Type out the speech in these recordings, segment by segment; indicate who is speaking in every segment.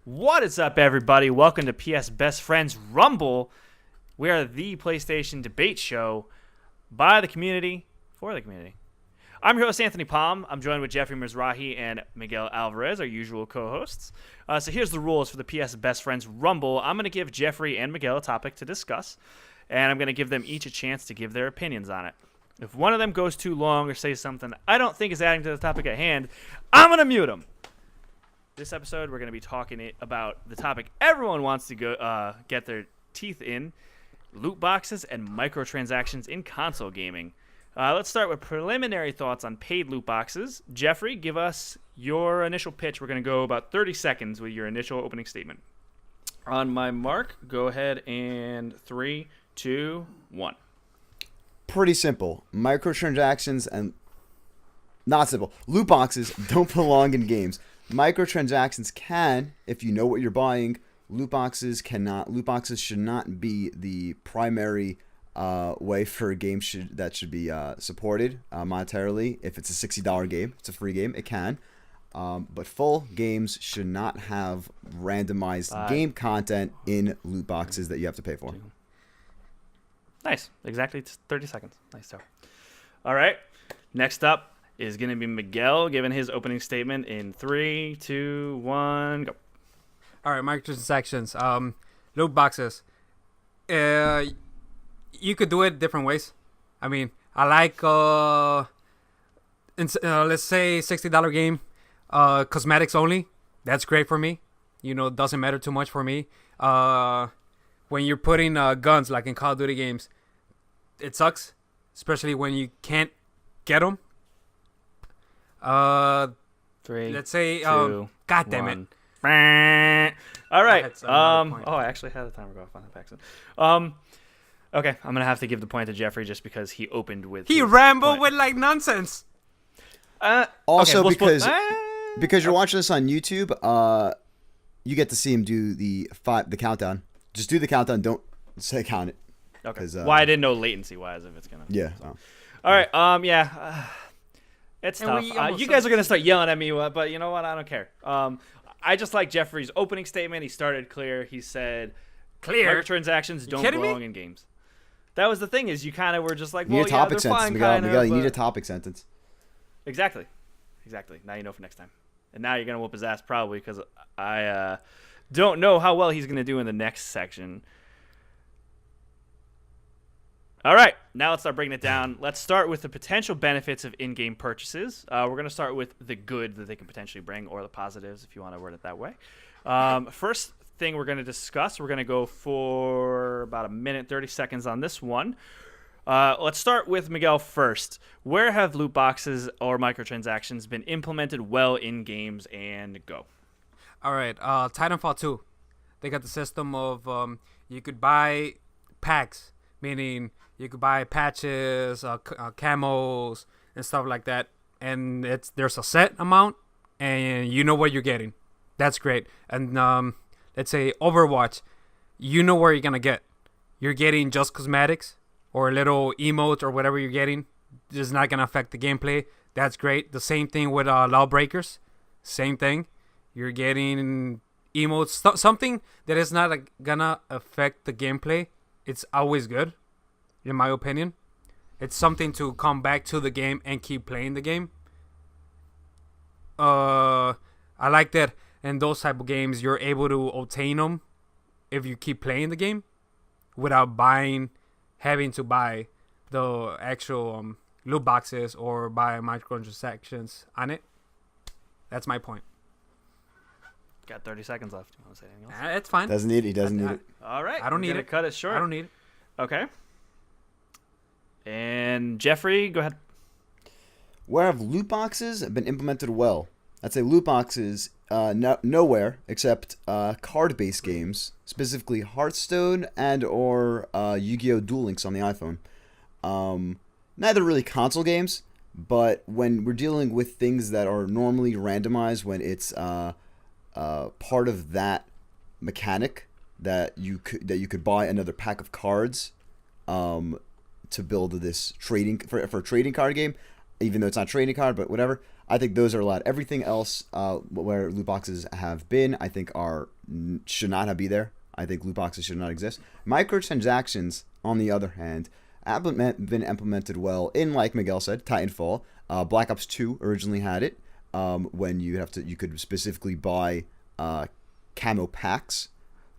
Speaker 1: What is up, everybody? Welcome to PS Best Friends Rumble. We are the PlayStation debate show by the community, for the community. I'm your host, Anthony Palm. I'm joined with Jeffrey Mizrahi and Miguel Alvarez, our usual co-hosts. So here's the rules for the PS Best Friends Rumble. I'm going to give Jeffrey and Miguel a topic to discuss, and I'm going to give them each a chance to give their opinions on it. If one of them goes too long or says something I don't think is adding to the topic at hand, I'm going to mute them. This episode, we're going to be talking about the topic everyone wants to go get their teeth in, loot boxes and microtransactions in console gaming. Let's start with preliminary thoughts on paid loot boxes. Jeffrey, give us your initial pitch. We're going to go about 30 seconds with your initial opening statement. On my mark, go ahead and 3, 2, 1.
Speaker 2: Pretty simple. Microtransactions and not simple. Loot boxes don't belong in games. Microtransactions can, if you know what you're buying. Loot boxes cannot. Loot boxes should not be the primary way for a game that should be supported monetarily. If it's a $60 game, it's a free game, it can. But full games should not have randomized game content in loot boxes that you have to pay for.
Speaker 1: Nice. Exactly 30 seconds. Nice job. All right. Next up is going to be Miguel giving his opening statement in 3, 2, 1, go.
Speaker 3: All right, microtransactions, loot boxes. You could do it different ways. I mean, I like, let's say $60 game, cosmetics only. That's great for me. You know, doesn't matter too much for me. When you're putting guns, like in Call of Duty games, it sucks, especially when you can't get them.
Speaker 1: 3,
Speaker 3: let's say,
Speaker 1: 2,
Speaker 3: God damn
Speaker 1: 1.
Speaker 3: it.
Speaker 1: All right. I actually had a timer go off on that accident. Okay, I'm gonna have to give the point to Jeffrey just because he opened with.
Speaker 3: He rambled with like nonsense.
Speaker 2: Also,
Speaker 1: okay,
Speaker 2: because you're watching this on YouTube, you get to see him do the countdown. Just do the countdown. Don't say count it.
Speaker 1: Okay. Well, I didn't know latency wise if it's gonna.
Speaker 2: Yeah.
Speaker 1: So. All right. Yeah. It's tough. You guys are going to start yelling at me, but you know what? I don't care. I just like Jeffrey's opening statement. He started clear. He said,
Speaker 3: Clear?
Speaker 1: microtransactions don't belong in games. That was the thing is you kind of were just like,
Speaker 2: you
Speaker 1: well,
Speaker 2: need a topic
Speaker 1: they're
Speaker 2: sentence,
Speaker 1: fine,
Speaker 2: Miguel.
Speaker 1: kinda,
Speaker 2: Miguel, you need a topic sentence.
Speaker 1: Exactly. Now you know for next time. And now you're going to whoop his ass probably because I don't know how well he's going to do in the next section. All right, now let's start breaking it down. Let's start with the potential benefits of in-game purchases. We're going to start with the good that they can potentially bring, or the positives, if you want to word it that way. First thing we're going to discuss, we're going to go for about 1 minute, 30 seconds on this one. Let's start with Miguel first. Where have loot boxes or microtransactions been implemented well in games, and go?
Speaker 3: All right, Titanfall 2. They got the system of you could buy packs, meaning you could buy patches, camos, and stuff like that. And there's a set amount, and you know what you're getting. That's great. And let's say Overwatch, you know where you're going to get. You're getting just cosmetics or little emotes or whatever you're getting. It's not going to affect the gameplay. That's great. The same thing with Lawbreakers. Same thing. You're getting emotes. Something that is not going to affect the gameplay. It's always good. In my opinion, it's something to come back to the game and keep playing the game. I like that in those type of games you're able to obtain them if you keep playing the game without having to buy the actual loot boxes or buy microtransactions on it. That's my point.
Speaker 1: Got 30 seconds left. You want to say anything else?
Speaker 3: It's fine.
Speaker 2: Doesn't need it. He doesn't need it.
Speaker 1: All right.
Speaker 3: I don't need it.
Speaker 1: Cut it short.
Speaker 3: I don't need it.
Speaker 1: Okay. And Jeffrey, go ahead.
Speaker 2: Where have loot boxes been implemented well? I'd say loot boxes nowhere except card-based games, specifically Hearthstone and or Yu-Gi-Oh! Duel Links on the iPhone. Neither really console games, but when we're dealing with things that are normally randomized, when it's part of that mechanic that you could buy another pack of cards to build this trading for a trading card game, even though it's not a trading card, but whatever. I think those are allowed. Everything else where loot boxes have been, I think should not have be there. I think loot boxes should not exist. Microtransactions, on the other hand, have been implemented well in, like Miguel said, Titanfall. Black Ops 2 originally had it, when you could specifically buy camo packs.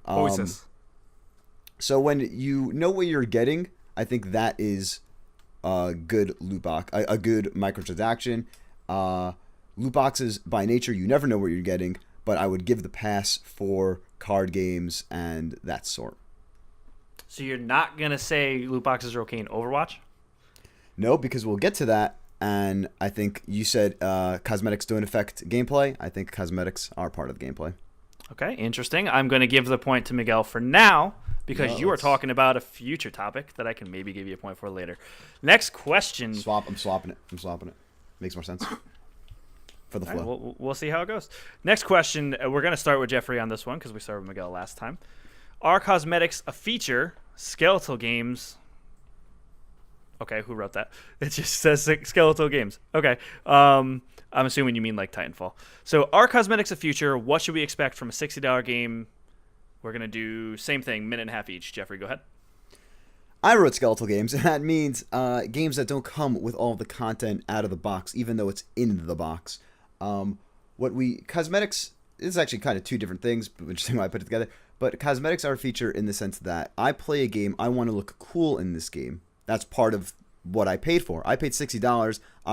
Speaker 3: Voices.
Speaker 2: So when you know what you're getting, I think that is a good loot box, a good microtransaction. Loot boxes, by nature, you never know what you're getting, but I would give the pass for card games and that sort.
Speaker 1: So you're not going to say loot boxes are okay in Overwatch?
Speaker 2: No, because we'll get to that, and I think you said cosmetics don't affect gameplay. I think cosmetics are part of the gameplay.
Speaker 1: Okay, interesting. I'm going to give the point to Miguel for now, because you are talking about a future topic that I can maybe give you a point for later. Next question.
Speaker 2: I'm swapping it. Makes more sense. For the flow.
Speaker 1: Right, we'll see how it goes. Next question. We're going to start with Jeffrey on this one because we started with Miguel last time. Are cosmetics a feature? Skeletal games. Okay, who wrote that? It just says skeletal games. Okay. I'm assuming you mean like Titanfall. So are cosmetics a feature? What should we expect from a $60 game? We're going to do same thing, minute and a half each. Jeffrey, go ahead.
Speaker 2: I wrote skeletal games, and that means games that don't come with all the content out of the box, even though it's in the box. Cosmetics is actually kind of two different things, but interesting why I put it together. But cosmetics are a feature in the sense that I play a game, I want to look cool in this game. That's part of what I paid for. I paid $60. I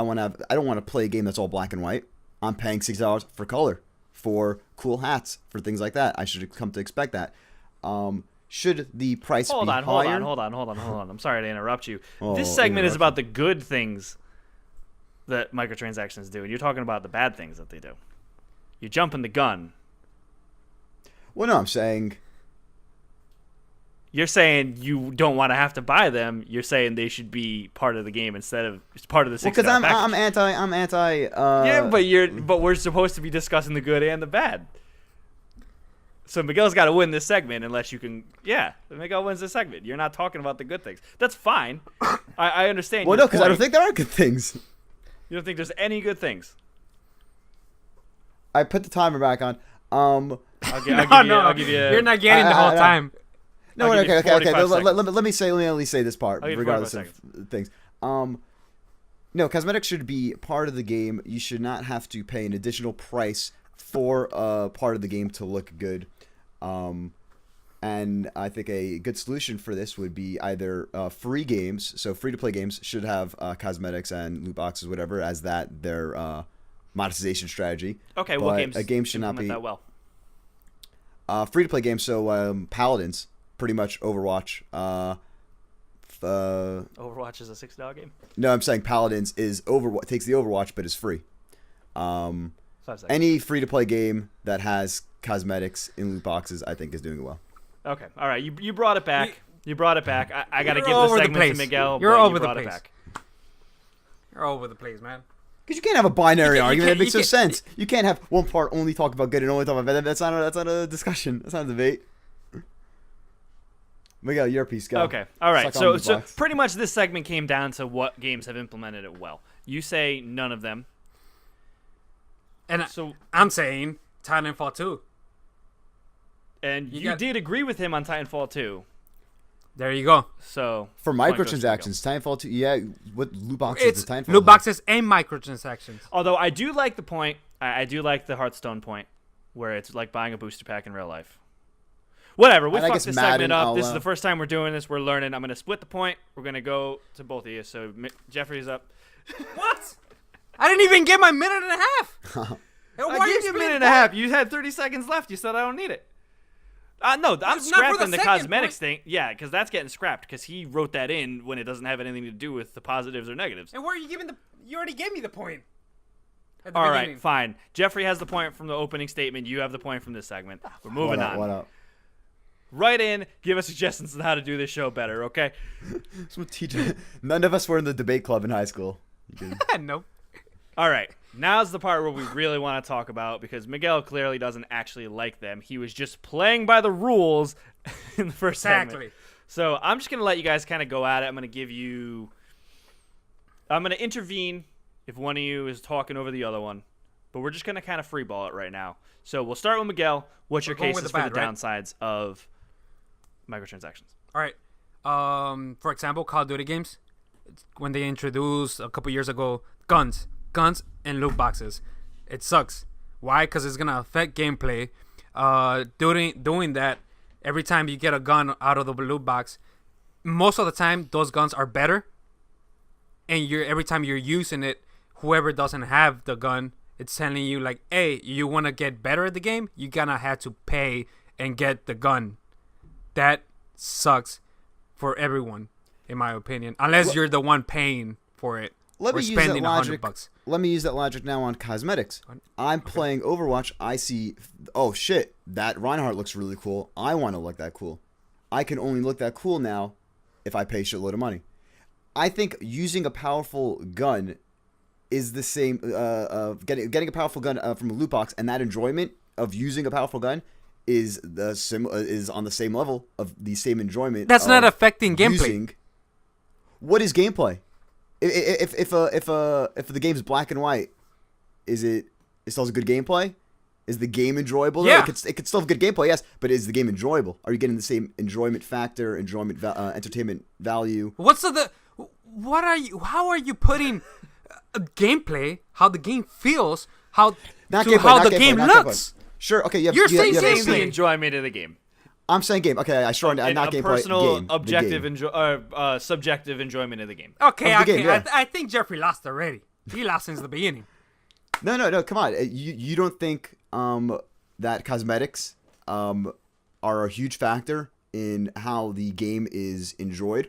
Speaker 2: don't want to play a game that's all black and white. I'm paying $60 for color, for cool hats, for things like that. I should have come to expect that. Should the price be higher?
Speaker 1: Hold on. I'm sorry to interrupt you. This segment is about the good things that microtransactions do, and you're talking about the bad things that they do. You're jumping the gun.
Speaker 2: Well, no, I'm saying...
Speaker 1: You're saying you don't want to have to buy them. You're saying they should be part of the game instead of part of the $60
Speaker 2: because
Speaker 1: package.
Speaker 2: I'm anti.
Speaker 1: Yeah, but we're supposed to be discussing the good and the bad. So Miguel's got to win this segment unless you can. Yeah, Miguel wins this segment. You're not talking about the good things. That's fine. I understand.
Speaker 2: Well, no, because I don't think there are good things.
Speaker 1: You don't think there's any good things?
Speaker 2: I put the timer back on.
Speaker 1: I'll give you.
Speaker 3: You're not getting the whole time.
Speaker 2: No, okay. Let me at least say this part,
Speaker 1: I'll give you
Speaker 2: regardless of
Speaker 1: 45
Speaker 2: things. No, cosmetics should be part of the game. You should not have to pay an additional price for part of the game to look good. And I think a good solution for this would be either free games, so free-to-play games should have cosmetics and loot boxes, whatever, as their monetization strategy.
Speaker 1: Okay,
Speaker 2: but
Speaker 1: what games?
Speaker 2: A game should not be
Speaker 1: that well.
Speaker 2: Free-to-play games. So Paladins, pretty much Overwatch.
Speaker 1: Overwatch is a $60 game.
Speaker 2: No, I'm saying Paladins takes the Overwatch, but is free.
Speaker 1: 5 seconds.
Speaker 2: Any free-to-play game that has cosmetics in loot boxes, I think, is doing well.
Speaker 1: Okay, all right. You brought it back. I got to give the
Speaker 3: over the
Speaker 1: segment
Speaker 3: place.
Speaker 1: to Miguel.
Speaker 3: You're
Speaker 1: but
Speaker 3: over
Speaker 1: you
Speaker 3: the
Speaker 1: brought it
Speaker 3: place.
Speaker 1: back.
Speaker 3: You're all over the place, man.
Speaker 2: Because you can't have a binary argument. That
Speaker 3: you
Speaker 2: makes no
Speaker 3: can't-
Speaker 2: sense. You can't have one part only talk about good and only talk about bad. That's not a discussion. That's not a debate. Miguel, your piece, go.
Speaker 1: Okay, all right.
Speaker 2: Suck on
Speaker 1: So
Speaker 2: the box.
Speaker 1: pretty much this segment came down to what games have implemented it well. You say none of them.
Speaker 3: And
Speaker 1: So
Speaker 3: I'm saying Titanfall 2.
Speaker 1: and
Speaker 3: You
Speaker 1: you
Speaker 3: got-
Speaker 1: did agree with him on Titanfall 2.
Speaker 3: There you go.
Speaker 1: So
Speaker 2: For
Speaker 1: point goes to Miguel.
Speaker 2: microtransactions, Titanfall 2, yeah, what loot boxes
Speaker 3: It's
Speaker 2: does Titanfall
Speaker 3: loot
Speaker 2: have?
Speaker 3: boxes and microtransactions.
Speaker 1: Although I do like the point, I do like the Hearthstone point, where it's like buying a booster pack in real life. Whatever, we
Speaker 2: And I
Speaker 1: fucked
Speaker 2: guess
Speaker 1: this
Speaker 2: Madden,
Speaker 1: segment up.
Speaker 2: I'll,
Speaker 1: This is the first time we're doing this. We're learning. I'm going to split the point. We're going to go to both of you. So Jeffrey's up.
Speaker 3: What? I didn't even get my minute and a half.
Speaker 1: I gave you a minute and a half. You had 30 seconds left. You said I don't need it. No, I'm
Speaker 3: It's not for the
Speaker 1: scrapping the
Speaker 3: second
Speaker 1: cosmetics
Speaker 3: point.
Speaker 1: thing. Yeah, because that's getting scrapped because he wrote that in when it doesn't have anything to do with the positives or negatives.
Speaker 3: And where are you giving the? You already gave me the point. At the
Speaker 1: All
Speaker 3: beginning.
Speaker 1: right, fine. Jeffrey has the point from the opening statement. You have the point from this segment. We're moving on.
Speaker 2: What up?
Speaker 1: Write in, give us suggestions on how to do this show better, okay?
Speaker 2: None of us were in the debate club in high school. You did.
Speaker 3: Nope.
Speaker 1: All right, now's the part where we really want to talk about because Miguel clearly doesn't actually like them. He was just playing by the rules in the first segment.
Speaker 3: Exactly.
Speaker 1: So I'm just going to let you guys kind of go at it. I'm going to intervene if one of you is talking over the other one. But we're just going to kind of freeball it right now. So we'll start with Miguel. What's your cases for the downsides of microtransactions?
Speaker 3: All right. For example, Call of Duty games, when they introduced a couple years ago guns and loot boxes, it sucks. Why? Because it's gonna affect gameplay. Doing that, every time you get a gun out of the loot box, most of the time those guns are better, and every time you're using it, whoever doesn't have the gun, it's telling you like, hey, you want to get better at the game, you're gonna have to pay and get the gun. That sucks for everyone, in my opinion, unless you're the one paying for it.
Speaker 2: Let
Speaker 3: or
Speaker 2: me use
Speaker 3: spending
Speaker 2: that logic.
Speaker 3: $100.
Speaker 2: Let me use that logic now on cosmetics. I'm playing Overwatch. I see, oh shit, that Reinhardt looks really cool. I want to look that cool. I can only look that cool now if I pay a shitload of money. I think using a powerful gun is the same. Getting a powerful gun from a loot box, and that enjoyment of using a powerful gun is on the same level of the same enjoyment.
Speaker 3: That's not affecting gameplay.
Speaker 2: What is gameplay? If the game's black and white, it still has good gameplay? Is the game enjoyable?
Speaker 3: Yeah.
Speaker 2: It could still have good gameplay, yes, but is the game enjoyable? Are you getting the same enjoyment factor, entertainment value?
Speaker 3: How are you putting gameplay, how the game feels, how
Speaker 2: Not
Speaker 3: to
Speaker 2: gameplay,
Speaker 3: how
Speaker 2: not
Speaker 3: the
Speaker 2: gameplay,
Speaker 3: game
Speaker 2: not
Speaker 3: looks?
Speaker 2: gameplay. Sure, okay,
Speaker 3: You're saying
Speaker 2: you have
Speaker 3: gameplay.
Speaker 1: The enjoyment of the game.
Speaker 2: I'm saying game. Okay, I sure not gameplay.
Speaker 1: Personal,
Speaker 2: game.
Speaker 1: objective, subjective enjoyment of the game.
Speaker 3: Okay,
Speaker 2: Of the game, yeah.
Speaker 3: I think Jeffrey lost already. He lost since the beginning.
Speaker 2: No. Come on. You don't think that cosmetics are a huge factor in how the game is enjoyed?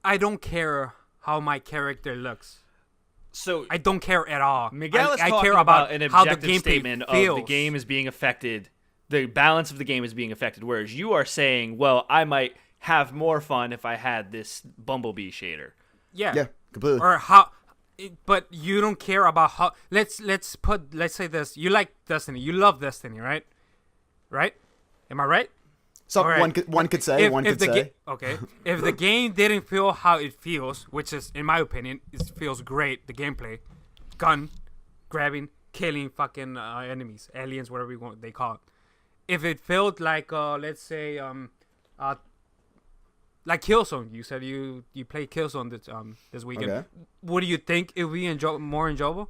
Speaker 3: I don't care how my character looks.
Speaker 1: So
Speaker 3: I don't care at all.
Speaker 1: Miguel is
Speaker 3: I
Speaker 1: talking
Speaker 3: care
Speaker 1: about
Speaker 3: about
Speaker 1: an
Speaker 3: how the
Speaker 1: objective
Speaker 3: gameplay
Speaker 1: statement
Speaker 3: feels.
Speaker 1: of the game is being affected. The balance of the game is being affected, whereas you are saying, well, I might have more fun if I had this Bumblebee shader.
Speaker 2: Yeah, completely.
Speaker 3: Or how, but you don't care about how. Let's say this. You like Destiny. You love Destiny, right? Right? Am I right?
Speaker 2: So
Speaker 3: Right.
Speaker 2: one could say.
Speaker 3: Okay. If the game didn't feel how it feels, which is, in my opinion, it feels great. The gameplay, gun, grabbing, killing fucking enemies, aliens, whatever they call it. If it felt like, let's say, like Killzone, you said you play Killzone this weekend.
Speaker 2: Okay.
Speaker 3: Would you think it would be more enjoyable?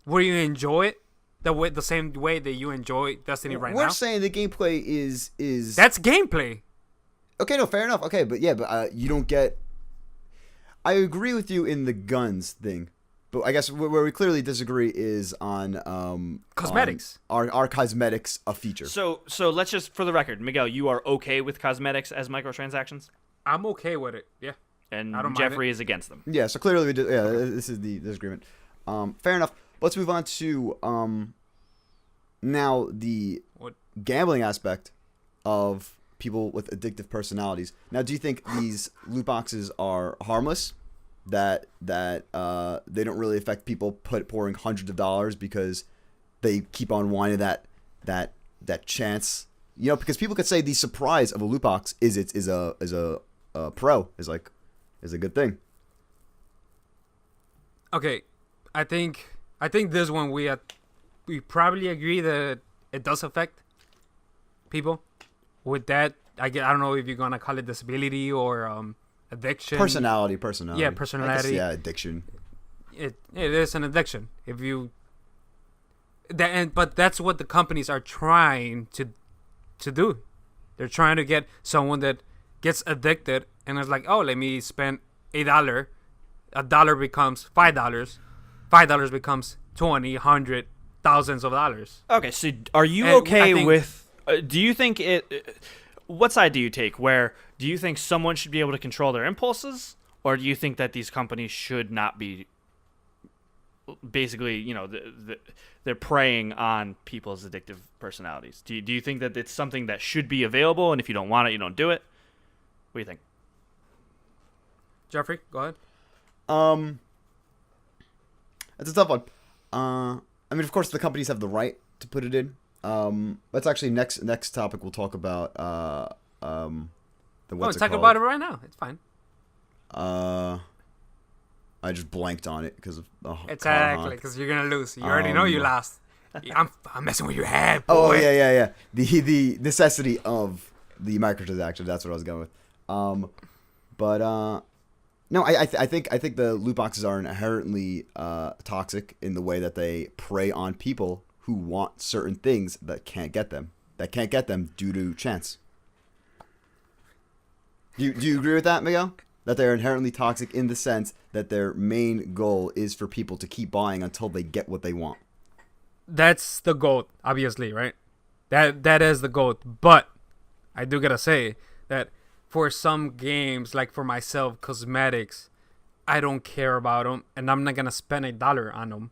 Speaker 3: Would you enjoy it the same way that you enjoy Destiny right now?
Speaker 2: We're saying the gameplay is
Speaker 3: That's gameplay.
Speaker 2: okay. No, fair enough. Okay, but you don't get. I agree with you in the guns thing, but I guess where we clearly disagree is on
Speaker 3: Cosmetics.
Speaker 2: On are cosmetics a feature?
Speaker 1: So let's just, for the record, Miguel, you are okay with cosmetics as microtransactions,
Speaker 3: I'm okay with it. Yeah.
Speaker 1: and
Speaker 3: I don't mind
Speaker 1: Jeffrey is against them.
Speaker 2: Yeah. So clearly, this is the disagreement. Fair enough. Let's move on to now the
Speaker 3: What?
Speaker 2: gambling aspect of people with addictive personalities. Now, do you think these loot boxes are harmless? That they don't really affect people pouring hundreds of dollars because they keep on wanting that chance? You know, because people could say the surprise of a loot box is a good thing.
Speaker 3: Okay, I think this one we probably agree that it does affect people. With that, I don't know if you're gonna call it disability or addiction.
Speaker 2: Personality.
Speaker 3: Yeah, personality.
Speaker 2: Yeah, addiction.
Speaker 3: It is an addiction. But that's what the companies are trying to do. They're trying to get someone that gets addicted and is like, oh, let me spend $1. $1 becomes $5. $5 becomes 20, 100, thousands of dollars.
Speaker 1: Okay, so are you
Speaker 3: And
Speaker 1: okay with? Do you think it? What side do you take? Where do you think someone should be able to control their impulses, or do you think that these companies should not be? Basically, they're preying on people's addictive personalities. Do you think that it's something that should be available, and if you don't want it, you don't do it? What do you think?
Speaker 3: Jeffrey, go ahead.
Speaker 2: That's a tough one. I mean, of course, the companies have the right to put it in. That's actually next topic. We'll talk about
Speaker 3: Talk about it right now. It's fine.
Speaker 2: I I just blanked on it because of
Speaker 3: Exactly, because you're gonna lose. You already know you lost. I'm messing with your head, boy.
Speaker 2: Oh yeah. The necessity of the microtransaction. That's what I was going with. No, I think the loot boxes are inherently toxic in the way that they prey on people who want certain things that can't get them due to chance. Do you agree with that, Miguel? That they're inherently toxic in the sense that their main goal is for people to keep buying until they get what they want.
Speaker 3: That's the goal, obviously, right? That is the goal. But I do gotta say that for some games, like for myself, cosmetics, I don't care about them, and I'm not gonna spend $1 on them.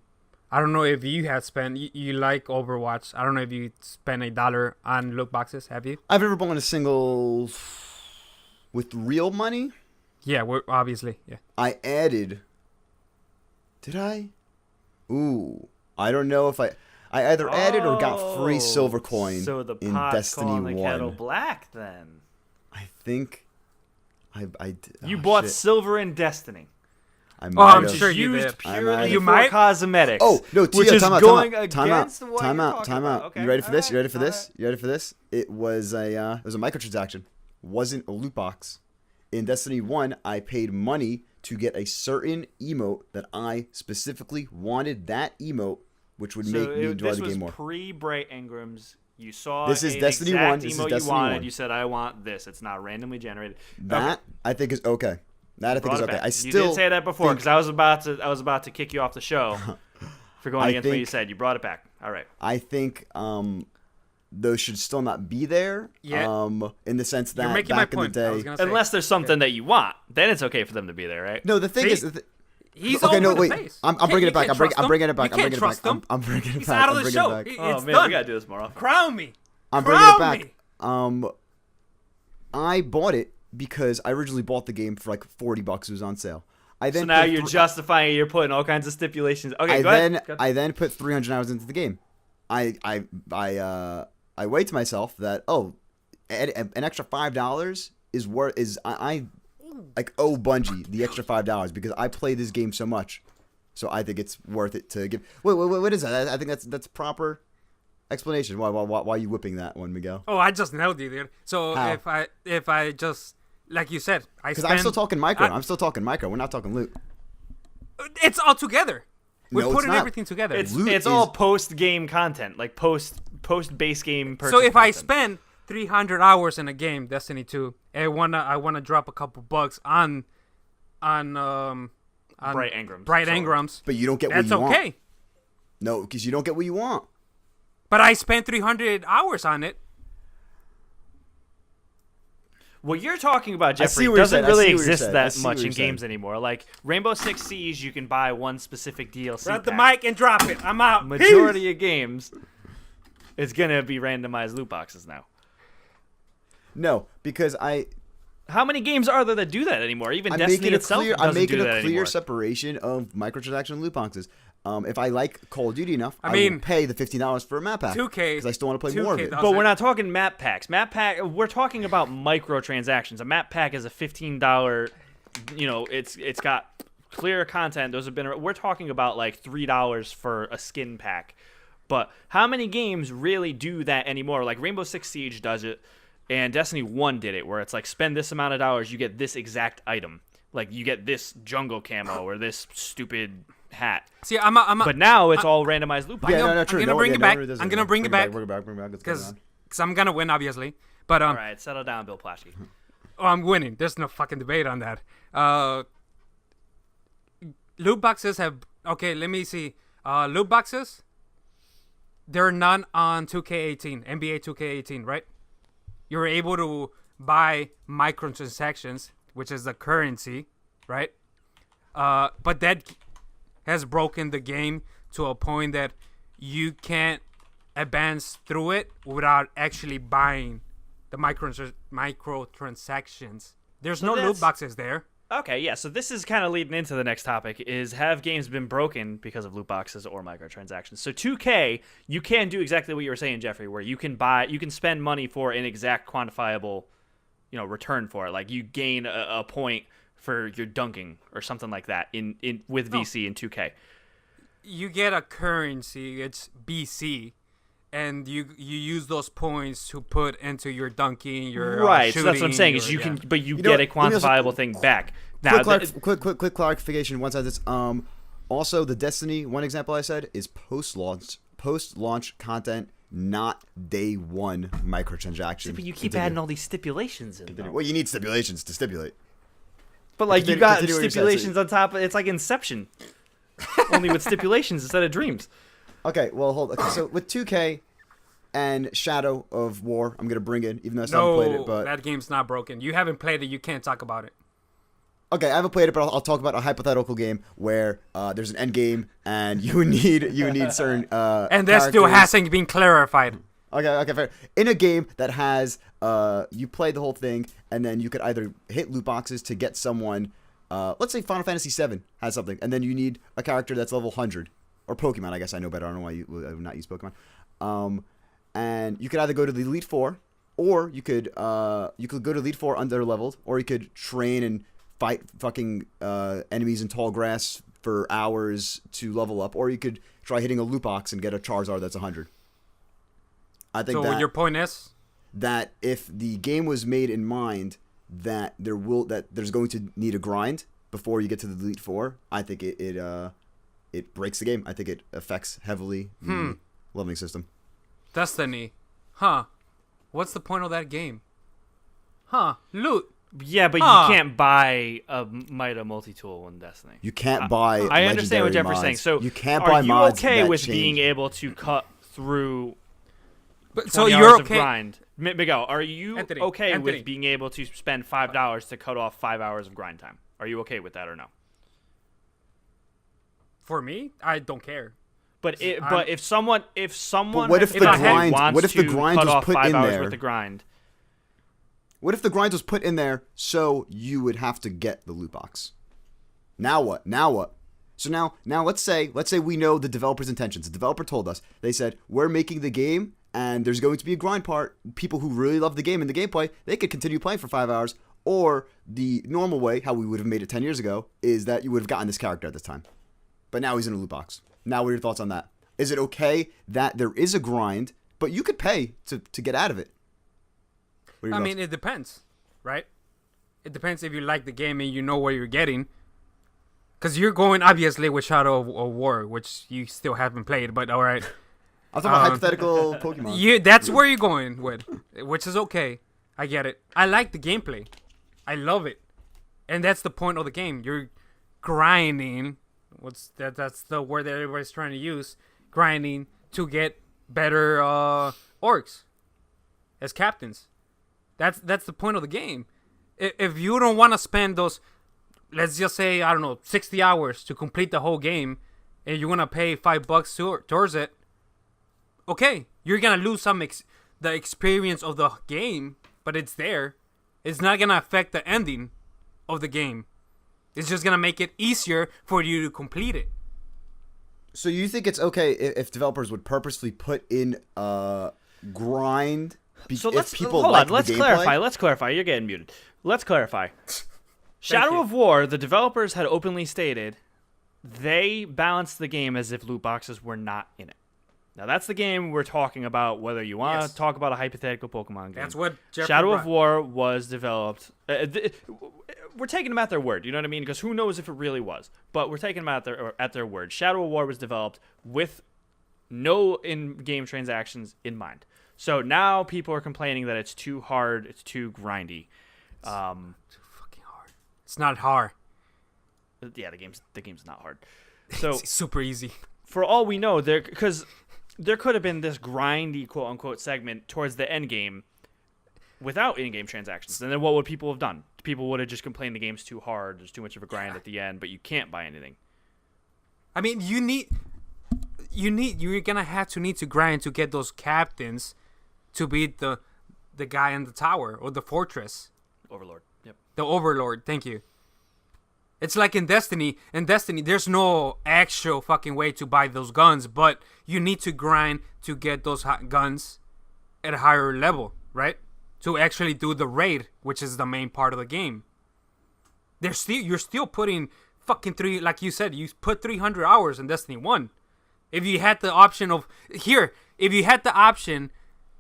Speaker 3: I don't know if you have spent. You like Overwatch. I don't know if you spent $1 on loot boxes. Have you?
Speaker 2: I've never bought a single with real money.
Speaker 3: Yeah, obviously. Yeah.
Speaker 2: I added. Did I? Ooh, I don't know if I either added or got free silver coin
Speaker 1: so the
Speaker 2: in
Speaker 1: pot's
Speaker 2: Destiny
Speaker 1: calling the
Speaker 2: 1.
Speaker 1: kettle black then.
Speaker 2: I think
Speaker 1: You bought silver in Destiny.
Speaker 3: I'm sure you
Speaker 1: used
Speaker 3: did.
Speaker 1: purely
Speaker 3: You
Speaker 1: for
Speaker 3: might.
Speaker 1: cosmetics.
Speaker 2: Oh no, Tia,
Speaker 1: which is
Speaker 2: time out,
Speaker 1: going
Speaker 2: time out,
Speaker 1: against what
Speaker 2: time
Speaker 1: you're
Speaker 2: out,
Speaker 1: talking
Speaker 2: time
Speaker 1: about.
Speaker 2: out.
Speaker 1: Okay.
Speaker 2: You ready for this? You ready for
Speaker 1: All
Speaker 2: this? You ready for this? It was a microtransaction. Wasn't a loot box. In Destiny 1, I paid money to get a certain emote that I specifically wanted that emote, which would make me enjoy the game more.
Speaker 1: This was pre-Bright Engrams. You saw
Speaker 2: This is
Speaker 1: an
Speaker 2: Destiny
Speaker 1: exact
Speaker 2: 1. This is
Speaker 1: emote
Speaker 2: Destiny
Speaker 1: you wanted.
Speaker 2: 1.
Speaker 1: You said, I want this. It's not randomly generated.
Speaker 2: That I think is okay. That I think is okay. I still
Speaker 1: you did say that before because I was about to kick you off the show for going against what you said. You brought it back. All right.
Speaker 2: I think those should still not be there.
Speaker 3: Yeah.
Speaker 2: In the sense that
Speaker 3: You're making
Speaker 2: back
Speaker 3: my
Speaker 2: in the
Speaker 3: point. I was
Speaker 2: day.
Speaker 3: gonna say.
Speaker 1: Unless there's something that you want, then it's okay for them to be there, right?
Speaker 2: No, the thing
Speaker 3: See?
Speaker 2: is.
Speaker 3: He's
Speaker 2: Okay,
Speaker 3: all
Speaker 2: no,
Speaker 3: over
Speaker 2: wait.
Speaker 3: the place.
Speaker 2: I'm
Speaker 3: You
Speaker 2: bringing it back.
Speaker 3: can't
Speaker 2: I'm bringing it
Speaker 3: trust
Speaker 2: back.
Speaker 3: him.
Speaker 2: I'm
Speaker 3: You
Speaker 2: bringing
Speaker 3: can't
Speaker 2: it back.
Speaker 3: trust him.
Speaker 2: I'm bringing it
Speaker 3: He's
Speaker 2: back.
Speaker 3: out of
Speaker 2: I'm
Speaker 3: the
Speaker 2: bringing it
Speaker 3: show.
Speaker 2: back.
Speaker 1: Oh
Speaker 3: It's
Speaker 1: man,
Speaker 3: done.
Speaker 1: we gotta do this more often.
Speaker 3: Crown me.
Speaker 2: I'm bringing it
Speaker 3: Crown
Speaker 2: back.
Speaker 3: me.
Speaker 2: I bought it because I originally bought the game for like $40. It was on sale. I then
Speaker 1: So now
Speaker 2: put
Speaker 1: you're justifying it. You're putting all kinds of stipulations. Okay, go ahead.
Speaker 2: I then put 300 hours into the game. I weighed to myself that an extra $5 is worth I like owe Bungie the extra $5 because I play this game so much. So I think it's worth it to give. Wait, what is that? I think that's proper explanation. Why are you whipping that one, Miguel?
Speaker 3: Oh, I just nailed you, dude. So
Speaker 2: How?
Speaker 3: if I just like you said,
Speaker 2: Because I'm still talking micro. I'm still talking micro. We're not talking loot.
Speaker 3: It's all together. We're
Speaker 2: No, it's
Speaker 3: putting
Speaker 2: not.
Speaker 3: everything together.
Speaker 2: Loot
Speaker 1: It's all post game content, like post base game purchase.
Speaker 3: So if I
Speaker 1: content.
Speaker 3: spend 300 hours in a game, Destiny 2, and I wanna drop a couple bucks on
Speaker 1: Bright Engrams.
Speaker 3: Bright Engrams,
Speaker 2: But you don't get
Speaker 3: that's
Speaker 2: what you
Speaker 3: okay.
Speaker 2: want. No, because you don't get what you want.
Speaker 3: But I spent 300 hours on it.
Speaker 1: What you're talking about,
Speaker 2: I
Speaker 1: Jeffrey,
Speaker 2: see what you're
Speaker 1: doesn't
Speaker 2: saying. I
Speaker 1: really
Speaker 2: see what you're
Speaker 1: exist
Speaker 2: saying. I
Speaker 1: that
Speaker 2: see
Speaker 1: much
Speaker 2: what
Speaker 1: in
Speaker 2: you're saying.
Speaker 1: games anymore. Like Rainbow Six Siege, you can buy one specific DLC.
Speaker 3: Grab the
Speaker 1: pack.
Speaker 3: mic and drop it. I'm out.
Speaker 1: Majority of games, it's gonna be randomized loot boxes now.
Speaker 2: No, because
Speaker 1: How many games are there that do that anymore? Even
Speaker 2: I'm
Speaker 1: Destiny
Speaker 2: making a
Speaker 1: itself
Speaker 2: clear.
Speaker 1: doesn't
Speaker 2: I'm making
Speaker 1: do
Speaker 2: a
Speaker 1: that
Speaker 2: clear
Speaker 1: anymore.
Speaker 2: separation of microtransaction and loot boxes. If I like Call of Duty enough, I
Speaker 3: mean,
Speaker 2: will pay the $15 for a map pack
Speaker 3: 2K
Speaker 2: because I still want to play more of
Speaker 3: 2K
Speaker 2: it.
Speaker 3: does
Speaker 1: But
Speaker 3: it.
Speaker 1: we're not talking map packs. We're talking about microtransactions. A map pack is a $15. It's got clear content. Those have been. We're talking about like $3 for a skin pack. But how many games really do that anymore? Like Rainbow Six Siege does it, and Destiny 1 did it, where it's like spend this amount of dollars, you get this exact item. Like you get this jungle camo or this stupid hat.
Speaker 3: See,
Speaker 1: But now it's all randomized loot boxes.
Speaker 2: Yeah, no, true.
Speaker 3: I'm gonna bring it back.
Speaker 2: doesn't.
Speaker 3: I'm gonna bring it back
Speaker 2: Bring it back. Bring it back. Let's go
Speaker 3: because
Speaker 2: on.
Speaker 3: I'm gonna win, obviously. But
Speaker 1: All right, settle down, Bill Plaschke.
Speaker 3: oh, I'm winning. There's no fucking debate on that. Loot boxes have okay. Let me see. Loot boxes. There are none on 2K18, NBA 2K18, right? You're able to buy microtransactions, which is the currency, right? But that has broken the game to a point that you can't advance through it without actually buying the microtransactions. There's no loot
Speaker 1: that's-
Speaker 3: boxes there.
Speaker 1: Okay, yeah, so this is kind of leading into the next topic, is have games been broken because of loot boxes or microtransactions? So 2K, you can do exactly what you were saying, Jeffrey, where you can spend money for an exact quantifiable, return for it. Like you gain a point for your dunking or something like that in with VC and 2K.
Speaker 3: You get a currency. It's BC. And you use those points to put into your dunking, your
Speaker 1: right.
Speaker 3: shooting,
Speaker 1: so that's what I'm saying is you can, but you get a quantifiable thing back. Now,
Speaker 2: quick clarification. One sentence. Also, the Destiny one example I said is post-launch content, not day one microtransactions.
Speaker 1: But you keep adding all these stipulations in. Though.
Speaker 2: Well, you need stipulations to stipulate.
Speaker 1: But like you got stipulations on top. It's like Inception, only with stipulations instead of dreams.
Speaker 2: Okay, well, hold on. Okay, so with 2K and Shadow of War, I'm going to bring in, even though I still haven't played it. But
Speaker 3: that game's not broken. You haven't played it. You can't talk about it.
Speaker 2: Okay, I haven't played it, but I'll talk about a hypothetical game where there's an end game and you need certain
Speaker 3: and that still hasn't been clarified.
Speaker 2: Okay, fair. In a game that has you play the whole thing, and then you could either hit loot boxes to get someone. Let's say Final Fantasy VII has something, and then you need a character that's level 100. Or Pokemon, I guess I know better. I don't know why I would not use Pokemon. And you could either go to the Elite Four, or you could go to Elite Four under leveled, or you could train and fight fucking enemies in tall grass for hours to level up, or you could try hitting a loot box and get a Charizard that's 100. I think
Speaker 3: so. Your point is
Speaker 2: that if the game was made in mind that there's going to need a grind before you get to the Elite Four, I think it breaks the game. I think it affects heavily the leveling system.
Speaker 3: Destiny. Huh. What's the point of that game? Huh. Loot.
Speaker 1: Yeah, but you can't buy a Mida multi-tool in Destiny.
Speaker 2: You can't buy
Speaker 1: I understand what Jeffrey's saying. So
Speaker 2: you can't buy mods.
Speaker 1: Are you okay
Speaker 2: that
Speaker 1: with
Speaker 2: change.
Speaker 1: being able to cut through
Speaker 3: so
Speaker 1: you're
Speaker 3: you're
Speaker 1: of
Speaker 3: okay.
Speaker 1: grind? Miguel, are you okay
Speaker 3: Anthony.
Speaker 1: with being able to spend $5 to cut off 5 hours of grind time? Are you okay with that or no?
Speaker 3: For me, I don't care.
Speaker 1: But if someone
Speaker 2: But what if the grind? What if the grind was put in there?
Speaker 1: With the grind?
Speaker 2: What if the grind was put in there so you would have to get the loot box? Now what? So now let's say we know the developer's intentions. The developer told us. They said, we're making the game and there's going to be a grind part. People who really love the game and the gameplay, they could continue playing for 5 hours. Or the normal way, how we would have made it 10 years ago, is that you would have gotten this character at this time. But now he's in a loot box. Now what are your thoughts on that? Is it okay that there is a grind, but you could pay to get out of it?
Speaker 3: I mean, it depends, right? It depends if you like the game and you know what you're getting. Because you're going, obviously, with Shadow of War, which you still haven't played, but all right.
Speaker 2: I'm talking about hypothetical Pokemon.
Speaker 3: That's where you're going with, which is okay. I get it. I like the gameplay. I love it. And that's the point of the game. You're grinding. That's the word that everybody's trying to use. Grinding to get better orcs as captains. That's the point of the game. If you don't want to spend those, let's just say, I don't know, 60 hours to complete the whole game, and you want to pay $5 towards it, okay, you're gonna lose the experience of the game, but it's there. It's not gonna affect the ending of the game. It's just gonna make it easier for you to complete it.
Speaker 2: So you think it's okay if developers would purposely put in a grind?
Speaker 1: So let's clarify. Let's clarify. You're getting muted. Let's clarify. Shadow of War, the developers had openly stated they balanced the game as if loot boxes were not in it. Now that's the game we're talking about. Whether you want to talk about a hypothetical Pokemon game,
Speaker 3: that's what
Speaker 1: Shadow of War was developed. We're taking them at their word. You know what I mean? Because who knows if it really was? But we're taking them at their word. Shadow of War was developed with no in-game transactions in mind. So now people are complaining that it's too hard, it's too grindy.
Speaker 3: Too fucking hard. It's not hard.
Speaker 1: Yeah, the game's not hard. So
Speaker 3: it's super easy.
Speaker 1: For all we know, because there could have been this grindy quote unquote segment towards the end game without in-game transactions. And then what would people have done? People would have just complained the game's too hard, there's too much of a grind at the end, but you can't buy anything.
Speaker 3: I mean, you're gonna need to grind to get those captains to beat the guy in the tower or the fortress.
Speaker 1: Overlord. Yep.
Speaker 3: The Overlord, thank you. It's like in Destiny. In Destiny, there's no actual fucking way to buy those guns, but you need to grind to get those guns at a higher level, right? To actually do the raid, which is the main part of the game. you're still putting fucking like you said, you put 300 hours in Destiny 1. If you had the option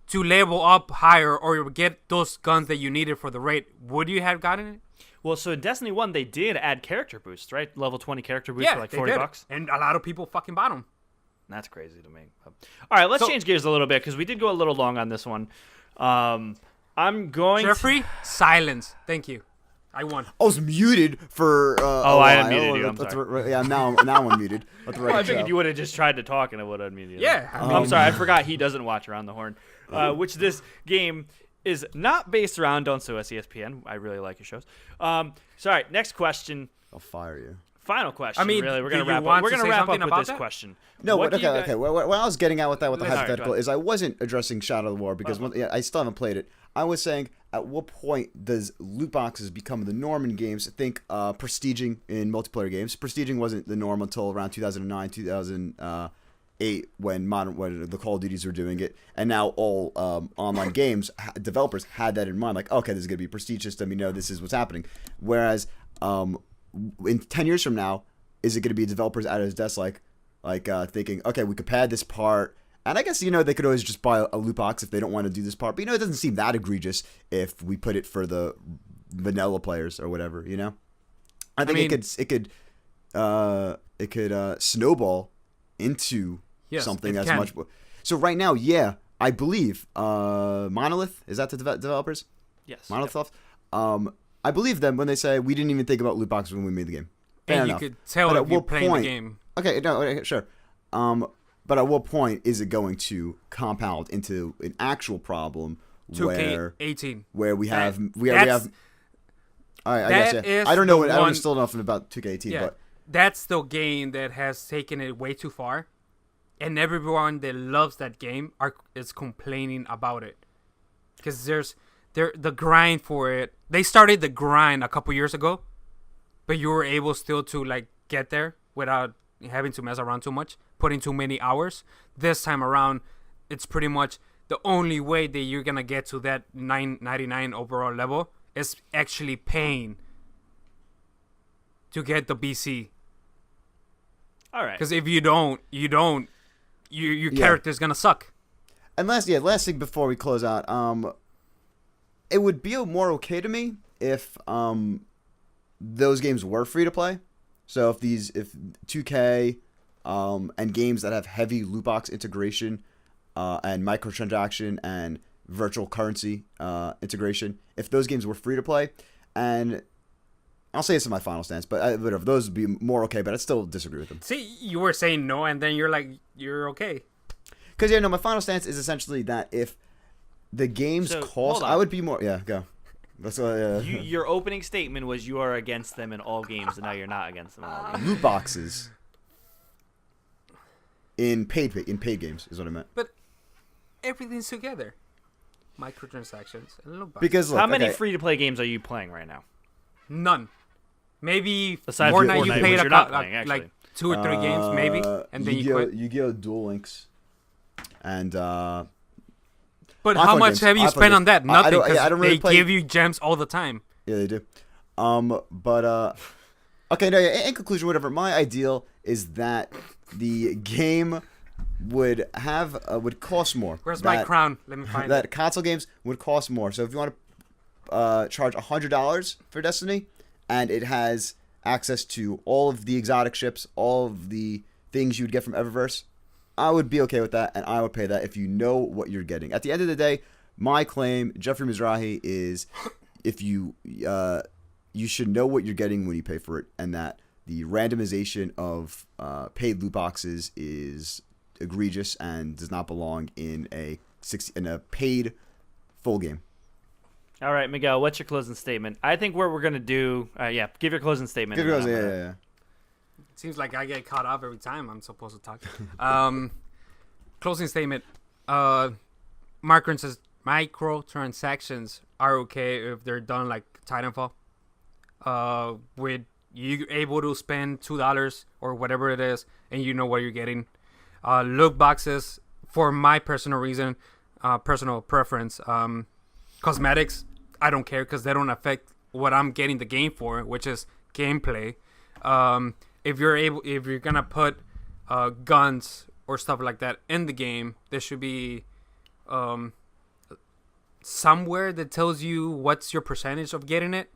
Speaker 3: to level up higher or get those guns that you needed for the raid, would you have gotten it?
Speaker 1: Well, so in Destiny 1, they did add character boosts, right? Level 20 character boosts for like $40.
Speaker 3: And a lot of people fucking bought them.
Speaker 1: That's crazy to me. All right, let's change gears a little bit because we did go a little long on this one. I'm going
Speaker 3: Jeffrey, silence. Thank you. I won.
Speaker 2: I was muted for.
Speaker 1: I unmuted you. I'm sorry.
Speaker 2: Yeah, now I'm muted.
Speaker 1: I figured you would have just tried to talk and I would have unmuted you.
Speaker 3: Yeah.
Speaker 1: I'm sorry. I forgot he doesn't watch Around the Horn, which this game is not based around. Don't sue us, ESPN. I really like your shows. Sorry. Next question.
Speaker 2: I'll fire you.
Speaker 1: Final question.
Speaker 3: I mean,
Speaker 1: really, we're gonna
Speaker 3: do you
Speaker 1: wrap up.
Speaker 3: want
Speaker 1: We're
Speaker 3: to
Speaker 1: gonna
Speaker 3: say
Speaker 1: wrap up
Speaker 3: something
Speaker 1: with
Speaker 3: about
Speaker 1: this
Speaker 3: that?
Speaker 1: question.
Speaker 2: No,
Speaker 1: What do you
Speaker 2: okay. What I was getting at with that, with the
Speaker 1: Listen,
Speaker 2: hypothetical,
Speaker 1: alright,
Speaker 2: is I wasn't addressing Shadow of the War because I still haven't played it. I was saying, at what point does loot boxes become the norm in games? Think prestiging in multiplayer games. Prestiging wasn't the norm until around 2009, 2008, when the Call of Duties were doing it, and now all online games developers had that in mind. Like, okay, this is gonna be a prestige system. You know, this is what's happening. Whereas, in 10 years from now, is it going to be developers at his desk like thinking, okay, we could pad this part, and I guess they could always just buy a loot box if they don't want to do this part. But it doesn't seem that egregious if we put it for the vanilla players or whatever. I think it could snowball into something as much. So right now, I believe Monolith, is that the developers?
Speaker 1: Yes.
Speaker 2: Monolith. Yep. I believe them when they say we didn't even think about loot boxes when we made the game. Fair
Speaker 3: and
Speaker 2: enough.
Speaker 3: You could tell if you're playing the game.
Speaker 2: Okay, sure. But at what point is it going to compound into an actual problem
Speaker 3: 2K18
Speaker 2: where we have I
Speaker 3: guess
Speaker 2: I don't know. I don't still know nothing about 2K18, but
Speaker 3: that's the game that has taken it way too far, and everyone that loves that game is complaining about it because there's the grind for it. They started the grind a couple years ago, but you were able still to like get there without having to mess around too much, putting too many hours. This time around, it's pretty much the only way that you're gonna get to that 999 overall level is actually paying to get the BC.
Speaker 1: All right.
Speaker 3: Because if you don't, your character's gonna suck.
Speaker 2: And last thing before we close out, it would be more okay to me if those games were free to play. So if 2K and games that have heavy loot box integration and microtransaction and virtual currency integration, if those games were free to play, and I'll say this in my final stance, but whatever, those would be more okay, but I still disagree with them.
Speaker 3: See, you were saying no, and then you're okay.
Speaker 2: Because my final stance is essentially that if the games cost, I would be more. Yeah, go. That's
Speaker 1: your opening statement was you are against them in all games, and now you're not against them in all games.
Speaker 2: Loot boxes in paid games is what I meant.
Speaker 3: But everything's together. Microtransactions and loot boxes.
Speaker 2: Because look,
Speaker 1: how many free-to-play games are you playing right now?
Speaker 3: None. Maybe
Speaker 1: besides
Speaker 3: Fortnite, you
Speaker 1: Fortnite,
Speaker 3: played
Speaker 1: which you're not playing,
Speaker 3: like 2 or 3 games, maybe, and then you quit.
Speaker 2: Yu-Gi-Oh! Duel Links, and
Speaker 3: but how much have you spent on that? Nothing.
Speaker 2: I don't really
Speaker 3: they give you gems all the time.
Speaker 2: Yeah, they do. Okay. No. In conclusion, whatever. My ideal is that the game would cost more.
Speaker 3: Where's my crown? Let me find
Speaker 2: that.
Speaker 3: it.
Speaker 2: Console games would cost more. So if you want to charge $100 for Destiny, and it has access to all of the exotic ships, all of the things you would get from Eververse, I would be okay with that, and I would pay that if you know what you're getting. At the end of the day, my claim, Jeffrey Mizrahi, is if you should know what you're getting when you pay for it, and that the randomization of paid loot boxes is egregious and does not belong in a paid full game.
Speaker 1: All right, Miguel, what's your closing statement? I think what we're going to do, give your closing statement.
Speaker 2: Yeah.
Speaker 3: It seems like I get caught up every time I'm supposed to talk. Closing statement. Microtransactions are okay if they're done like Titanfall. With you able to spend $2 or whatever it is, and you know what you're getting. Loot boxes, for my personal preference, cosmetics, I don't care because they don't affect what I'm getting the game for, which is gameplay. If you're gonna put guns or stuff like that in the game, there should be somewhere that tells you what's your percentage of getting it,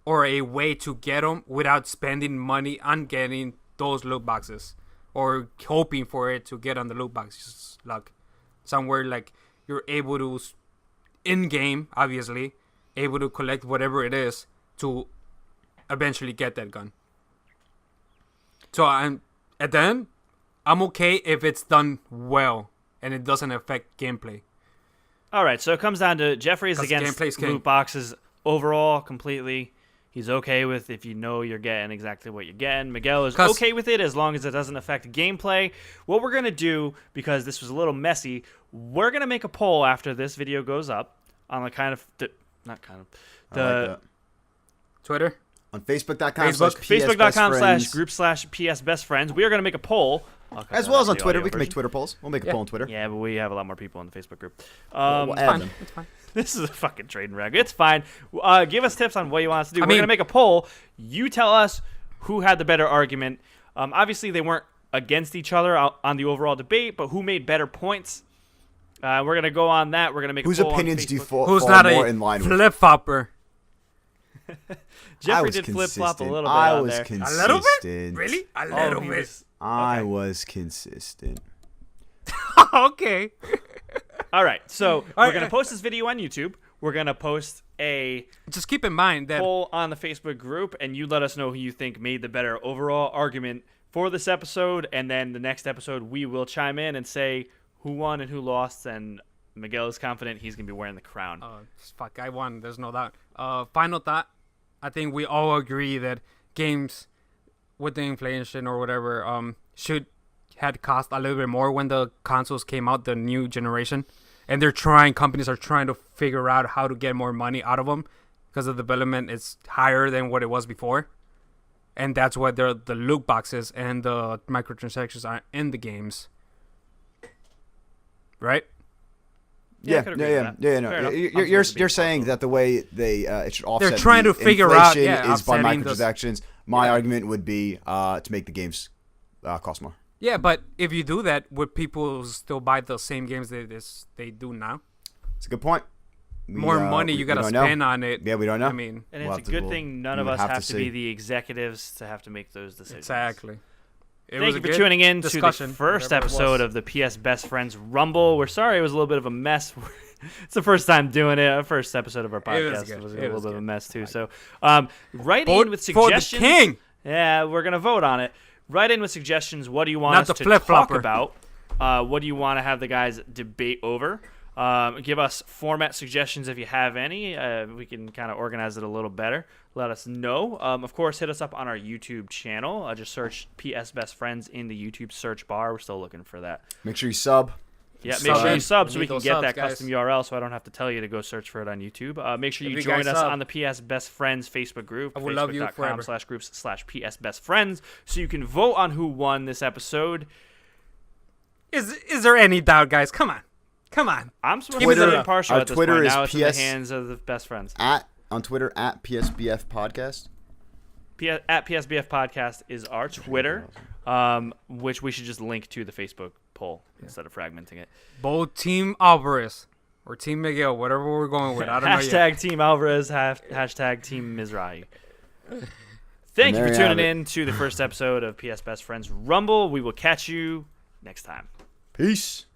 Speaker 3: or a way to get them without spending money on getting those loot boxes, or hoping for it to get on the loot boxes. Like somewhere like you're able to, in game, obviously, able to collect whatever it is to eventually get that gun. So at the end, I'm okay if it's done well and it doesn't affect gameplay.
Speaker 1: All right, so it comes down to Jeffrey's against
Speaker 3: gameplay's king.
Speaker 1: loot boxes overall completely. He's okay with if you know you're getting exactly what you're getting. Miguel is okay with it as long as it doesn't affect gameplay. What we're going to do, because this was a little messy, we're going to make a poll after this video goes up on the
Speaker 3: Twitter?
Speaker 2: On Facebook.com.
Speaker 1: Facebook.com/group/PSBestFriends. We are going to make a poll.
Speaker 2: As well as on Twitter. We can make Twitter polls. We'll make a poll on Twitter.
Speaker 1: Yeah, but we have a lot more people in the Facebook group.
Speaker 2: We'll add them.
Speaker 3: It's fine.
Speaker 1: This is a fucking trading rag. It's fine. Give us tips on what you want us to do. We're going to make a poll. You tell us who had the better argument. Obviously, they weren't against each other on the overall debate, but who made better points? We're going to go on that. We're going to make a
Speaker 2: Whose
Speaker 1: poll
Speaker 2: opinions
Speaker 1: on
Speaker 2: do you
Speaker 1: Facebook.
Speaker 3: Who's
Speaker 2: fall
Speaker 3: not
Speaker 2: more
Speaker 3: a
Speaker 2: in line with?
Speaker 3: flip-flopper?
Speaker 1: Jeffrey did flip-flop a little bit
Speaker 2: I
Speaker 1: on
Speaker 2: was
Speaker 1: there.
Speaker 2: consistent.
Speaker 3: A little bit? Really? A little bit.
Speaker 2: I was consistent.
Speaker 3: Okay.
Speaker 1: All right, so we're
Speaker 3: right.
Speaker 1: going to post this video on YouTube. We're going to post a
Speaker 3: Just keep in mind that
Speaker 1: poll on the Facebook group, and you let us know who you think made the better overall argument for this episode, and then the next episode we will chime in and say who won and who lost, and Miguel is confident he's going to be wearing the crown.
Speaker 3: fuck, I won. There's no doubt. Final thought. I think we all agree that games with the inflation or whatever had cost a little bit more when the consoles came out, the new generation. And companies are trying to figure out how to get more money out of them because the development is higher than what it was before. And that's why the loot boxes and the microtransactions are in the games. Right?
Speaker 1: Yeah, I could agree with that.
Speaker 2: No.
Speaker 1: Fair enough.
Speaker 2: You're saying that the way it should offset
Speaker 3: They're trying
Speaker 2: the
Speaker 3: to figure out,
Speaker 2: inflation is by
Speaker 3: offsetting
Speaker 2: microtransactions. My argument would be to make the games cost more.
Speaker 3: Yeah, but if you do that, would people still buy the same games they do now?
Speaker 2: It's a good point.
Speaker 3: More money you got to spend on it.
Speaker 2: Yeah, we don't know.
Speaker 3: I mean,
Speaker 1: And it's a good thing none of us have to be
Speaker 2: see.
Speaker 1: the executives to have to make those decisions.
Speaker 3: exactly.
Speaker 1: Thank you for tuning in to the first episode of the PS Best Friends Rumble. We're sorry it was a little bit of a mess. It's the first time doing it. Our first episode of our podcast was a little bit of a mess too. So write in with suggestions.
Speaker 3: For the king.
Speaker 1: Yeah, we're going to vote on it. Write in with suggestions. What do you want
Speaker 3: Not
Speaker 1: us
Speaker 3: the
Speaker 1: to
Speaker 3: flip-flopper.
Speaker 1: talk about? What do you want to have the guys debate over? Give us format suggestions if you have any. We can kind of organize it a little better. Let us know. Of course, hit us up on our YouTube channel. Just search PS Best Friends in the YouTube search bar. We're still looking for that.
Speaker 2: Make sure you sub.
Speaker 1: Yeah, make sure you sub so we
Speaker 3: need
Speaker 1: can
Speaker 3: those
Speaker 1: get
Speaker 3: subs,
Speaker 1: that
Speaker 3: guys.
Speaker 1: custom URL so I don't have to tell you to go search for it on YouTube. Make sure you
Speaker 3: If you
Speaker 1: join
Speaker 3: guys
Speaker 1: us
Speaker 3: sub,
Speaker 1: on the PS Best Friends Facebook group.
Speaker 3: I will love you forever.
Speaker 1: Facebook.com/groups/PS Best Friends so you can vote on who won this episode.
Speaker 3: Is there any doubt, guys? Come on.
Speaker 1: I'm supposed
Speaker 2: Twitter-
Speaker 1: to be impartial
Speaker 2: our
Speaker 1: at this
Speaker 2: Twitter
Speaker 1: point.
Speaker 2: is
Speaker 1: Now it's in the
Speaker 2: PS
Speaker 1: hands of the best friends.
Speaker 2: On Twitter at PSBF Podcast.
Speaker 1: At PSBF Podcast is our Twitter, which we should just link to the Facebook poll instead of fragmenting it.
Speaker 3: Both Team Alvarez or Team Miguel, whatever we're going with. I don't know yet.
Speaker 1: Hashtag Team Alvarez, hashtag Team Mizrahi. Thank you for
Speaker 2: there you
Speaker 1: tuning
Speaker 2: have it.
Speaker 1: in to the first episode of PS Best Friends Rumble. We will catch you next time.
Speaker 2: Peace.